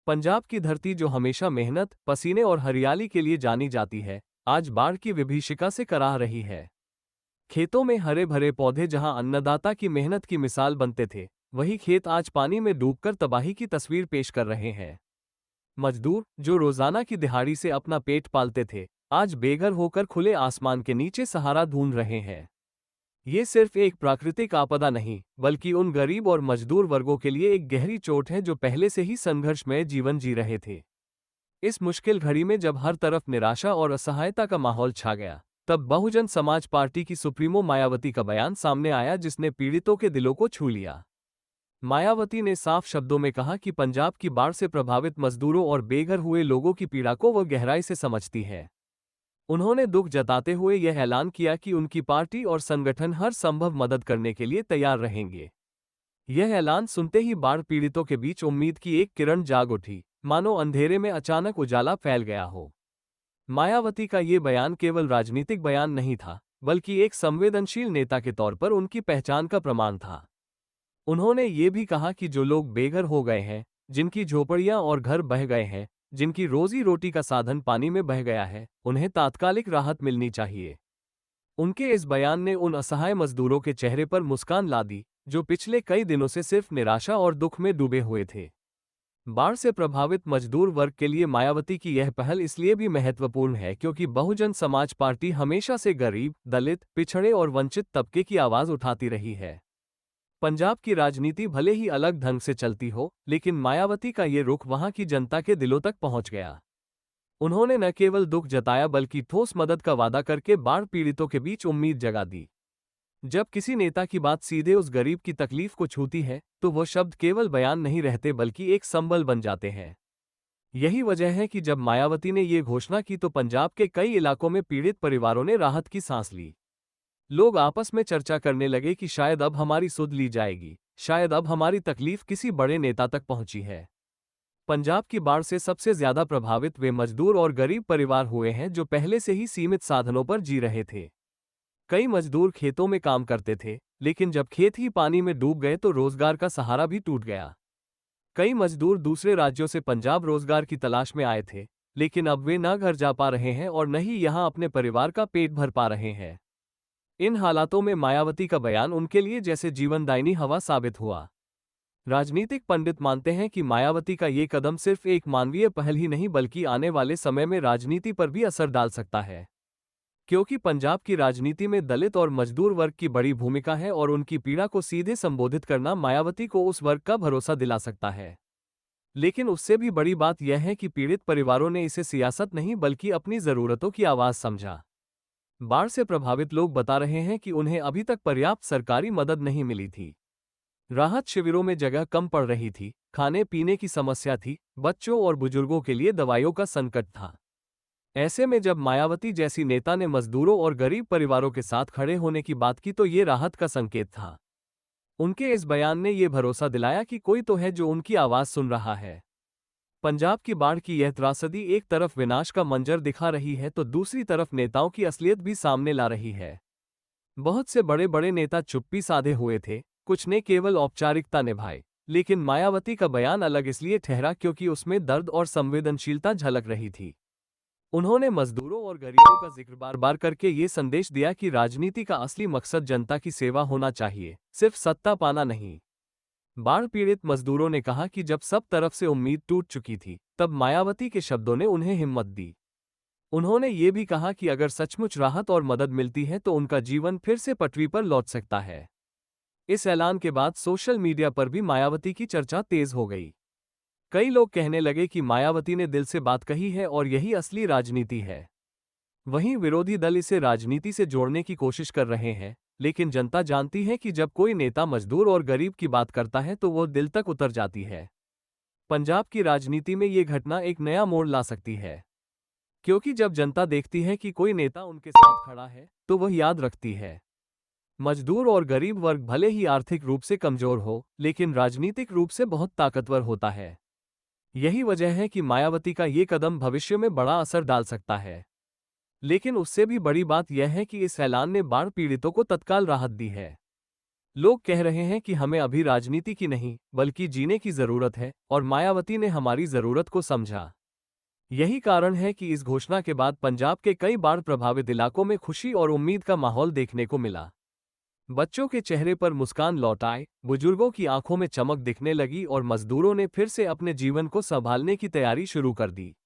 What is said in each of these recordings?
पंजाब की धरती जो हमेशा मेहनत, पसीने और हरियाली के लिए जानी जाती है, आज बाढ़ की विभीषिका से कराह रही है। खेतों में हरे भरे पौधे जहां अन्नदाता की मेहनत की मिसाल बनते थे, वही खेत आज पानी में डूबकर तबाही की तस्वीर पेश कर रहे हैं। मजदूर, जो रोजाना की दिहाड़ी से अपना पेट पालते थे, आज बेघर होकर खुले आसमान के नीचे सहारा ढूंढ रहे हैं। ये सिर्फ एक प्राकृतिक आपदा नहीं, बल्कि उन गरीब और मजदूर वर्गों के लिए एक गहरी चोट है जो पहले से ही संघर्षमय जीवन जी रहे थे। इस मुश्किल घड़ी में जब हर तरफ निराशा और असहायता का माहौल छा गया, तब बहुजन समाज पार्टी की सुप्रीमो मायावती का बयान सामने आया जिसने पीड़ितों के दिलों को छू लिया। मायावती ने साफ शब्दों में कहा कि पंजाब की बाढ़ से प्रभावित मजदूरों और बेघर हुए लोगों की पीड़ा को वह गहराई से समझती है। उन्होंने दुख जताते हुए यह ऐलान किया कि उनकी पार्टी और संगठन हर संभव मदद करने के लिए तैयार रहेंगे। यह ऐलान सुनते ही बाढ़ पीड़ितों के बीच उम्मीद की एक किरण जाग उठी, मानो अंधेरे में अचानक उजाला फैल गया हो। मायावती का ये बयान केवल राजनीतिक बयान नहीं था, बल्कि एक संवेदनशील नेता के तौर पर उनकी पहचान का प्रमाण था। उन्होंने ये भी कहा कि जो लोग बेघर हो गए हैं, जिनकी झोपड़ियां और घर बह गए हैं, जिनकी रोजी रोटी का साधन पानी में बह गया है, उन्हें तात्कालिक राहत मिलनी चाहिए। उनके इस बयान ने उन असहाय मजदूरों के चेहरे पर मुस्कान ला दी, जो पिछले कई दिनों से सिर्फ निराशा और दुख में डूबे हुए थे। बाढ़ से प्रभावित मजदूर वर्ग के लिए मायावती की यह पहल इसलिए भी महत्वपूर्ण है क्योंकि बहुजन समाज पार्टी हमेशा से गरीब, दलित, पिछड़े और वंचित तबके की आवाज उठाती रही है। पंजाब की राजनीति भले ही अलग ढंग से चलती हो, लेकिन मायावती का ये रुख वहां की जनता के दिलों तक पहुंच गया। उन्होंने न केवल दुख जताया बल्कि ठोस मदद का वादा करके बाढ़ पीड़ितों के बीच उम्मीद जगा दी। जब किसी नेता की बात सीधे उस गरीब की तकलीफ को छूती है, तो वो शब्द केवल बयान नहीं रहते बल्कि एक संबल बन जाते हैं। यही वजह है कि जब मायावती ने ये घोषणा की तो पंजाब के कई इलाकों में पीड़ित परिवारों ने राहत की सांस ली। लोग आपस में चर्चा करने लगे कि शायद अब हमारी सुध ली जाएगी, शायद अब हमारी तकलीफ किसी बड़े नेता तक पहुंची है। पंजाब की बाढ़ से सबसे ज्यादा प्रभावित वे मजदूर और गरीब परिवार हुए हैं जो पहले से ही सीमित साधनों पर जी रहे थे। कई मजदूर खेतों में काम करते थे, लेकिन जब खेत ही पानी में डूब गए तो रोजगार का सहारा भी टूट गया। कई मजदूर दूसरे राज्यों से पंजाब रोजगार की तलाश में आए थे, लेकिन अब वे न घर जा पा रहे हैं और न ही यहां अपने परिवार का पेट भर पा रहे हैं। इन हालातों में मायावती का बयान उनके लिए जैसे जीवनदायिनी हवा साबित हुआ। राजनीतिक पंडित मानते हैं कि मायावती का ये कदम सिर्फ एक मानवीय पहल ही नहीं बल्कि आने वाले समय में राजनीति पर भी असर डाल सकता है। क्योंकि पंजाब की राजनीति में दलित और मजदूर वर्ग की बड़ी भूमिका है और उनकी पीड़ा को सीधे संबोधित करना मायावती को उस वर्ग का भरोसा दिला सकता है। लेकिन उससे भी बड़ी बात यह है कि पीड़ित परिवारों ने इसे सियासत नहीं बल्कि अपनी जरूरतों की आवाज समझा। बाढ़ से प्रभावित लोग बता रहे हैं कि उन्हें अभी तक पर्याप्त सरकारी मदद नहीं मिली थी। राहत शिविरों में जगह कम पड़ रही थी, खाने पीने की समस्या थी, बच्चों और बुजुर्गों के लिए दवाइयों का संकट था। ऐसे में जब मायावती जैसी नेता ने मजदूरों और गरीब परिवारों के साथ खड़े होने की बात की तो ये राहत का संकेत था। उनके इस बयान ने ये भरोसा दिलाया कि कोई तो है जो उनकी आवाज सुन रहा है। पंजाब की बाढ़ की यह त्रासदी एक तरफ विनाश का मंजर दिखा रही है तो दूसरी तरफ नेताओं की असलियत भी सामने ला रही है। बहुत से बड़े बड़े नेता चुप्पी साधे हुए थे, कुछ ने केवल औपचारिकता निभाई, लेकिन मायावती का बयान अलग इसलिए ठहरा क्योंकि उसमें दर्द और संवेदनशीलता झलक रही थी। उन्होंने मजदूरों और गरीबों का जिक्र बार बार करके ये संदेश दिया कि राजनीति का असली मकसद जनता की सेवा होना चाहिए, सिर्फ सत्ता पाना नहीं। बाढ़ पीड़ित मजदूरों ने कहा कि जब सब तरफ से उम्मीद टूट चुकी थी, तब मायावती के शब्दों ने उन्हें हिम्मत दी। उन्होंने ये भी कहा कि अगर सचमुच राहत और मदद मिलती है तो उनका जीवन फिर से पटरी पर लौट सकता है। इस ऐलान के बाद सोशल मीडिया पर भी मायावती की चर्चा तेज हो गई। कई लोग कहने लगे कि मायावती ने दिल से बात कही है और यही असली राजनीति है। वहीं विरोधी दल इसे राजनीति से जोड़ने की कोशिश कर रहे हैं, लेकिन जनता जानती है कि जब कोई नेता मजदूर और गरीब की बात करता है तो वो दिल तक उतर जाती है। पंजाब की राजनीति में ये घटना एक नया मोड़ ला सकती है, क्योंकि जब जनता देखती है कि कोई नेता उनके साथ खड़ा है, तो वह याद रखती है। मजदूर और गरीब वर्ग भले ही आर्थिक रूप से कमजोर हो, लेकिन राजनीतिक रूप से बहुत ताकतवर होता है। यही वजह है कि मायावती का ये कदम भविष्य में बड़ा असर डाल सकता है। लेकिन उससे भी बड़ी बात यह है कि इस ऐलान ने बाढ़ पीड़ितों को तत्काल राहत दी है। लोग कह रहे हैं कि हमें अभी राजनीति की नहीं, बल्कि जीने की जरूरत है, और मायावती ने हमारी जरूरत को समझा। यही कारण है कि इस घोषणा के बाद पंजाब के कई बाढ़ प्रभावित इलाकों में खुशी और उम्मीद का माहौल देखने को मिला। बच्चों के चेहरे पर मुस्कान लौट आए, बुजुर्गों की आंखों में चमक दिखने लगी और मजदूरों ने फिर से अपने जीवन को संभालने की तैयारी शुरू कर दी।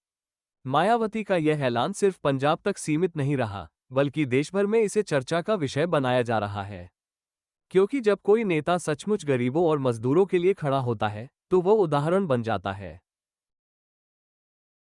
मायावती का यह ऐलान सिर्फ पंजाब तक सीमित नहीं रहा, बल्कि देश भर में इसे चर्चा का विषय बनाया जा रहा है। क्योंकि जब कोई नेता सचमुच गरीबों और मजदूरों के लिए खड़ा होता है, तो वो उदाहरण बन जाता है।